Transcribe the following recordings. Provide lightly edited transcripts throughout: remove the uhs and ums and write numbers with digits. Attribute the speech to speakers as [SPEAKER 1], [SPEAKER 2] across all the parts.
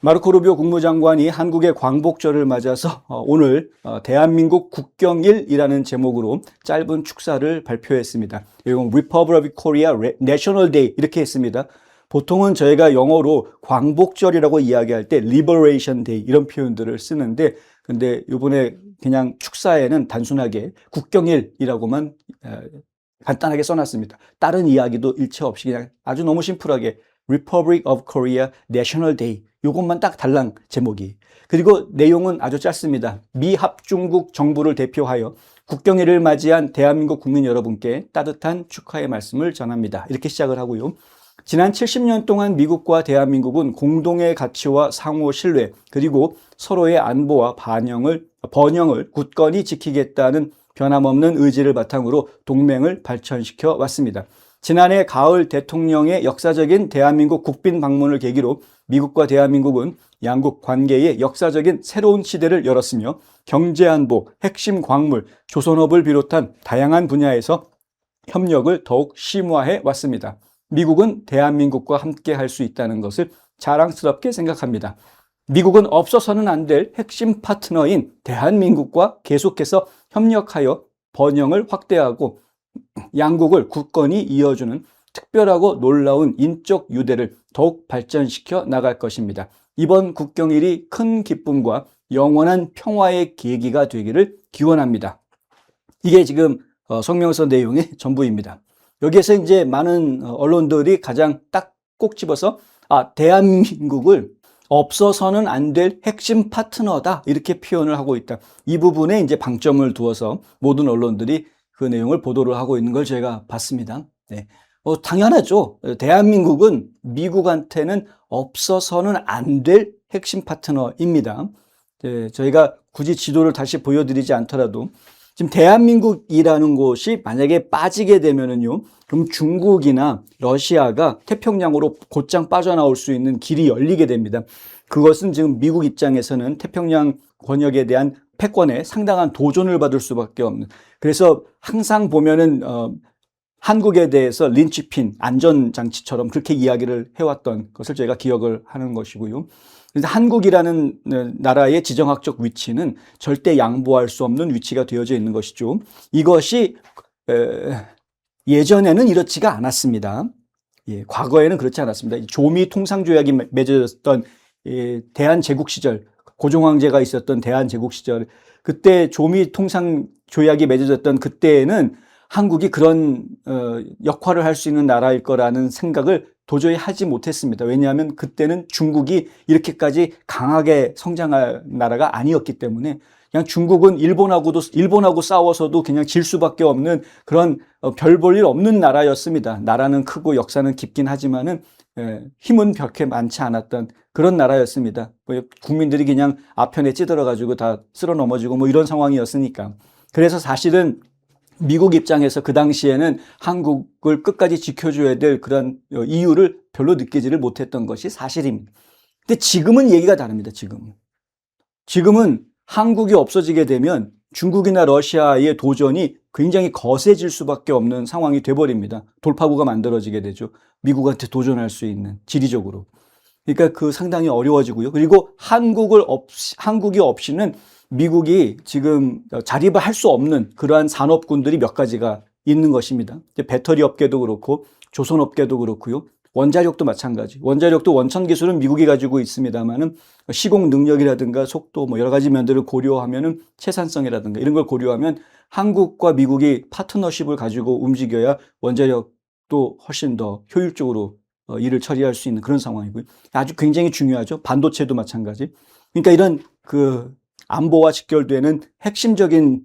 [SPEAKER 1] 마르코 루비오 국무장관이 한국의 광복절을 맞아서 오늘 대한민국 국경일이라는 제목으로 짧은 축사를 발표했습니다. 이건 Republic of Korea National Day 이렇게 했습니다. 보통은 저희가 영어로 광복절이라고 이야기할 때 Liberation Day 이런 표현들을 쓰는데, 근데 이번에 그냥 축사에는 단순하게 국경일이라고만 간단하게 써놨습니다. 다른 이야기도 일체 없이 그냥 아주 너무 심플하게 Republic of Korea National Day 이것만 딱 달랑 제목이. 그리고 내용은 아주 짧습니다. 미 합중국 정부를 대표하여 국경일을 맞이한 대한민국 국민 여러분께 따뜻한 축하의 말씀을 전합니다. 이렇게 시작을 하고요. 지난 70년 동안 미국과 대한민국은 공동의 가치와 상호 신뢰 그리고 서로의 안보와 번영을 굳건히 지키겠다는 변함없는 의지를 바탕으로 동맹을 발전시켜 왔습니다. 지난해 가을 대통령의 역사적인 대한민국 국빈 방문을 계기로 미국과 대한민국은 양국 관계의 역사적인 새로운 시대를 열었으며 경제안보, 핵심 광물, 조선업을 비롯한 다양한 분야에서 협력을 더욱 심화해 왔습니다. 미국은 대한민국과 함께 할 수 있다는 것을 자랑스럽게 생각합니다. 미국은 없어서는 안 될 핵심 파트너인 대한민국과 계속해서 협력하여 번영을 확대하고 양국을 굳건히 이어주는 특별하고 놀라운 인적 유대를 더욱 발전시켜 나갈 것입니다. 이번 국경일이 큰 기쁨과 영원한 평화의 계기가 되기를 기원합니다. 이게 지금 성명서 내용의 전부입니다. 여기에서 이제 많은 언론들이 가장 딱 꼭 집어서 대한민국을 없어서는 안 될 핵심 파트너다 이렇게 표현을 하고 있다. 이 부분에 이제 방점을 두어서 모든 언론들이 그 내용을 보도를 하고 있는 걸 제가 봤습니다. 네. 당연하죠. 대한민국은 미국한테는 없어서는 안 될 핵심 파트너입니다. 네, 저희가 굳이 지도를 다시 보여드리지 않더라도 지금 대한민국이라는 곳이 만약에 빠지게 되면은요, 그럼 중국이나 러시아가 태평양으로 곧장 빠져나올 수 있는 길이 열리게 됩니다. 그것은 지금 미국 입장에서는 태평양 권역에 대한 패권에 상당한 도전을 받을 수밖에 없는. 그래서 항상 보면은 한국에 대해서 린치핀, 안전장치처럼 그렇게 이야기를 해왔던 것을 저희가 기억을 하는 것이고요. 그래서 한국이라는 나라의 지정학적 위치는 절대 양보할 수 없는 위치가 되어져 있는 것이죠. 이것이 예전에는 이렇지가 않았습니다. 예, 과거에는 그렇지 않았습니다. 조미 통상조약이 맺어졌던 대한제국 시절, 고종황제가 있었던 대한제국 시절, 그때 조미 통상조약이 맺어졌던 그때에는 한국이 그런 역할을 할 수 있는 나라일 거라는 생각을 도저히 하지 못했습니다. 왜냐하면 그때는 중국이 이렇게까지 강하게 성장할 나라가 아니었기 때문에 그냥 중국은 일본하고 싸워서도 그냥 질 수밖에 없는 그런 별 볼 일 없는 나라였습니다. 나라는 크고 역사는 깊긴 하지만은 힘은 그렇게 많지 않았던 그런 나라였습니다. 국민들이 그냥 아편에 찌들어가지고 다 쓸어 넘어지고 뭐 이런 상황이었으니까. 그래서 사실은 미국 입장에서 그 당시에는 한국을 끝까지 지켜줘야 될 그런 이유를 별로 느끼지를 못했던 것이 사실입니다. 근데 지금은 얘기가 다릅니다. 지금은 한국이 없어지게 되면 중국이나 러시아의 도전이 굉장히 거세질 수밖에 없는 상황이 돼버립니다. 돌파구가 만들어지게 되죠. 미국한테 도전할 수 있는 지리적으로. 그러니까 그 상당히 어려워지고요. 그리고 한국이 없이는 미국이 지금 자립을 할 수 없는 그러한 산업군들이 몇 가지가 있는 것입니다. 배터리 업계도 그렇고 조선업계도 그렇고요. 원자력도 마찬가지. 원자력도 원천 기술은 미국이 가지고 있습니다만은 시공 능력이라든가 속도 뭐 여러 가지 면들을 고려하면은 채산성이라든가 이런 걸 고려하면 한국과 미국이 파트너십을 가지고 움직여야 원자력도 훨씬 더 효율적으로 일을 처리할 수 있는 그런 상황이고요. 아주 굉장히 중요하죠. 반도체도 마찬가지. 그러니까 이런 안보와 직결되는 핵심적인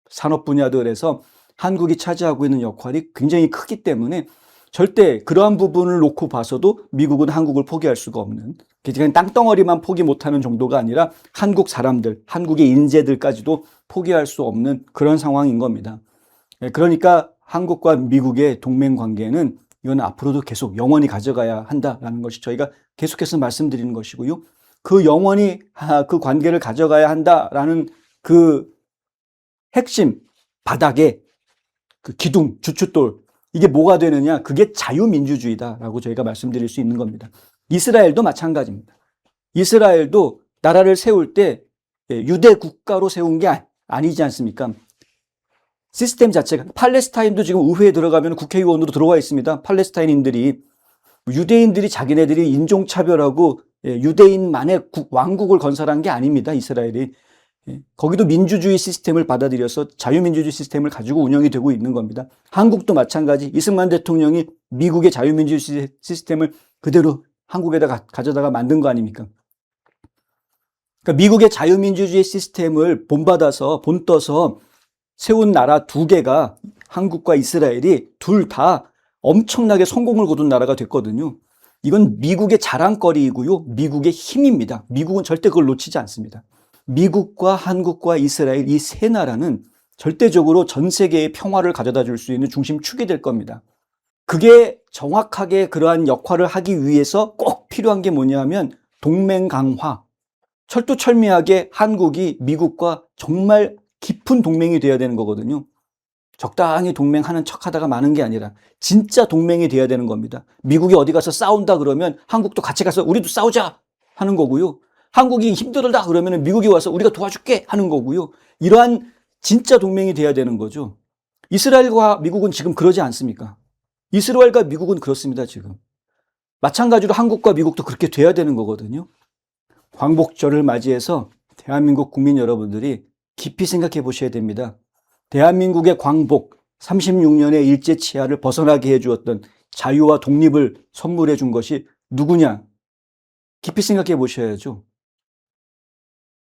[SPEAKER 1] 산업 분야들에서 한국이 차지하고 있는 역할이 굉장히 크기 때문에 절대 그러한 부분을 놓고 봐서도 미국은 한국을 포기할 수가 없는, 그냥 땅덩어리만 포기 못하는 정도가 아니라 한국 사람들, 한국의 인재들까지도 포기할 수 없는 그런 상황인 겁니다. 그러니까 한국과 미국의 동맹 관계는 이건 앞으로도 계속 영원히 가져가야 한다라는 것이 저희가 계속해서 말씀드리는 것이고요. 영원히 그 관계를 가져가야 한다라는 그 핵심 바닥에 그 기둥, 주춧돌, 이게 뭐가 되느냐? 그게 자유민주주의다라고 저희가 말씀드릴 수 있는 겁니다. 이스라엘도 마찬가지입니다. 이스라엘도 나라를 세울 때 유대 국가로 세운 게 아니지 않습니까? 시스템 자체가, 팔레스타인도 지금 의회에 들어가면 국회의원으로 들어와 있습니다. 팔레스타인인들이, 유대인들이 자기네들이 인종차별하고 유대인만의 왕국을 건설한 게 아닙니다. 이스라엘이. 거기도 민주주의 시스템을 받아들여서 자유민주주의 시스템을 가지고 운영이 되고 있는 겁니다. 한국도 마찬가지. 이승만 대통령이 미국의 자유민주주의 시스템을 그대로 한국에다 가져다가 만든 거 아닙니까? 그러니까 미국의 자유민주주의 시스템을 본떠서 세운 나라 두 개가, 한국과 이스라엘이 둘 다 엄청나게 성공을 거둔 나라가 됐거든요. 이건 미국의 자랑거리이고요. 미국의 힘입니다. 미국은 절대 그걸 놓치지 않습니다. 미국과 한국과 이스라엘 이 세 나라는 절대적으로 전 세계의 평화를 가져다 줄 수 있는 중심축이 될 겁니다. 그게 정확하게 그러한 역할을 하기 위해서 꼭 필요한 게 뭐냐면 동맹 강화. 철두철미하게 한국이 미국과 정말 깊은 동맹이 돼야 되는 거거든요. 적당히 동맹하는 척하다가 마는 게 아니라 진짜 동맹이 돼야 되는 겁니다. 미국이 어디 가서 싸운다 그러면 한국도 같이 가서 우리도 싸우자 하는 거고요. 한국이 힘들다 그러면 미국이 와서 우리가 도와줄게 하는 거고요. 이러한 진짜 동맹이 돼야 되는 거죠. 이스라엘과 미국은 지금 그러지 않습니까? 이스라엘과 미국은 그렇습니다, 지금. 마찬가지로 한국과 미국도 그렇게 돼야 되는 거거든요. 광복절을 맞이해서 대한민국 국민 여러분들이 깊이 생각해 보셔야 됩니다. 대한민국의 광복, 36년의 일제치하를 벗어나게 해주었던 자유와 독립을 선물해 준 것이 누구냐? 깊이 생각해 보셔야죠.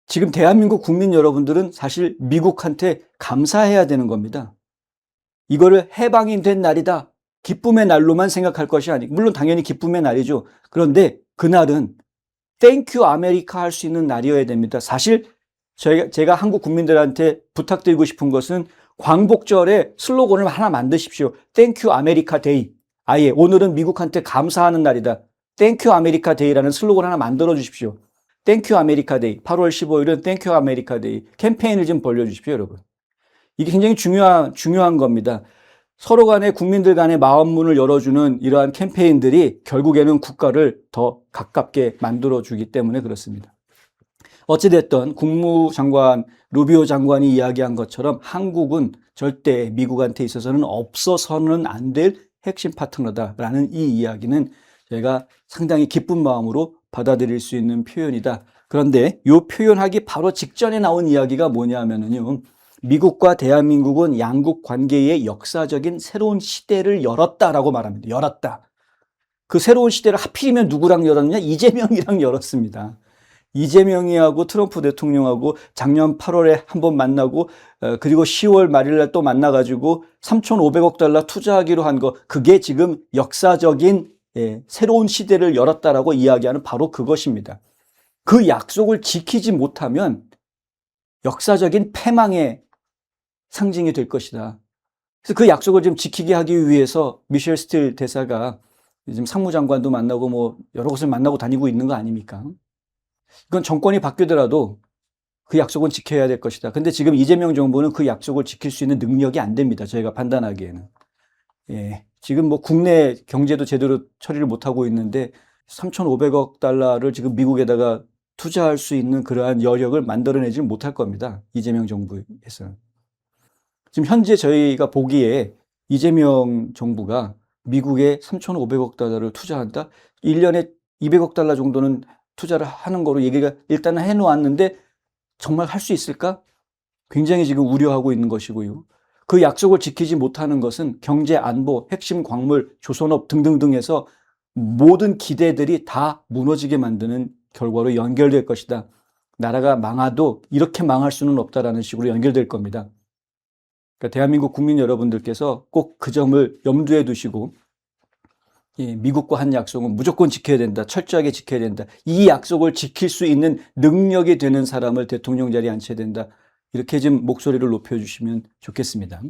[SPEAKER 1] 지금 대한민국 국민 여러분들은 사실 미국한테 감사해야 되는 겁니다. 이거를 해방이 된 날이다, 기쁨의 날로만 생각할 것이 아니고, 물론 당연히 기쁨의 날이죠. 그런데 그날은 땡큐 아메리카 할 수 있는 날이어야 됩니다. 사실 제가 한국 국민들한테 부탁드리고 싶은 것은 광복절에 슬로건을 하나 만드십시오. 땡큐 아메리카 데이. 아예 오늘은 미국한테 감사하는 날이다. 땡큐 아메리카 데이라는 슬로건 하나 만들어 주십시오. 땡큐 아메리카 데이. 8월 15일은 땡큐 아메리카 데이. 캠페인을 좀 벌려주십시오, 여러분. 이게 굉장히 중요한 겁니다. 서로 간에, 국민들 간의 마음문을 열어주는 이러한 캠페인들이 결국에는 국가를 더 가깝게 만들어주기 때문에 그렇습니다. 어찌됐든 국무장관 루비오 장관이 이야기한 것처럼 한국은 절대 미국한테 있어서는 없어서는 안 될 핵심 파트너다라는 이 이야기는 저희가 상당히 기쁜 마음으로 받아들일 수 있는 표현이다. 그런데 이 표현하기 바로 직전에 나온 이야기가 뭐냐면요. 미국과 대한민국은 양국 관계의 역사적인 새로운 시대를 열었다라고 말합니다. 열었다. 그 새로운 시대를 하필이면 누구랑 열었느냐? 이재명이랑 열었습니다. 이재명이하고 트럼프 대통령하고 작년 8월에 한번 만나고, 그리고 10월 말일날 또 만나가지고 3,500억 달러 투자하기로 한 거, 그게 지금 역사적인 새로운 시대를 열었다라고 이야기하는 바로 그것입니다. 그 약속을 지키지 못하면 역사적인 패망의 상징이 될 것이다. 그래서 그 약속을 좀 지키게 하기 위해서 미셸 스틸 대사가 지금 상무장관도 만나고 뭐 여러 곳을 만나고 다니고 있는 거 아닙니까? 이건 정권이 바뀌더라도 그 약속은 지켜야 될 것이다. 근데 지금 이재명 정부는 그 약속을 지킬 수 있는 능력이 안 됩니다. 저희가 판단하기에는. 지금 뭐 국내 경제도 제대로 처리를 못하고 있는데 3,500억 달러를 지금 미국에다가 투자할 수 있는 그러한 여력을 만들어내지 못할 겁니다. 이재명 정부에서는. 지금 현재 저희가 보기에 이재명 정부가 미국에 3,500억 달러를 투자한다? 1년에 200억 달러 정도는 투자를 하는 거로 얘기가 일단은 해놓았는데 정말 할 수 있을까? 굉장히 지금 우려하고 있는 것이고요. 그 약속을 지키지 못하는 것은 경제, 안보, 핵심 광물, 조선업 등등등 해서 모든 기대들이 다 무너지게 만드는 결과로 연결될 것이다. 나라가 망해도 이렇게 망할 수는 없다라는 식으로 연결될 겁니다. 그러니까 대한민국 국민 여러분들께서 꼭 그 점을 염두에 두시고, 미국과 한 약속은 무조건 지켜야 된다. 철저하게 지켜야 된다. 이 약속을 지킬 수 있는 능력이 되는 사람을 대통령 자리에 앉혀야 된다. 이렇게 좀 목소리를 높여주시면 좋겠습니다.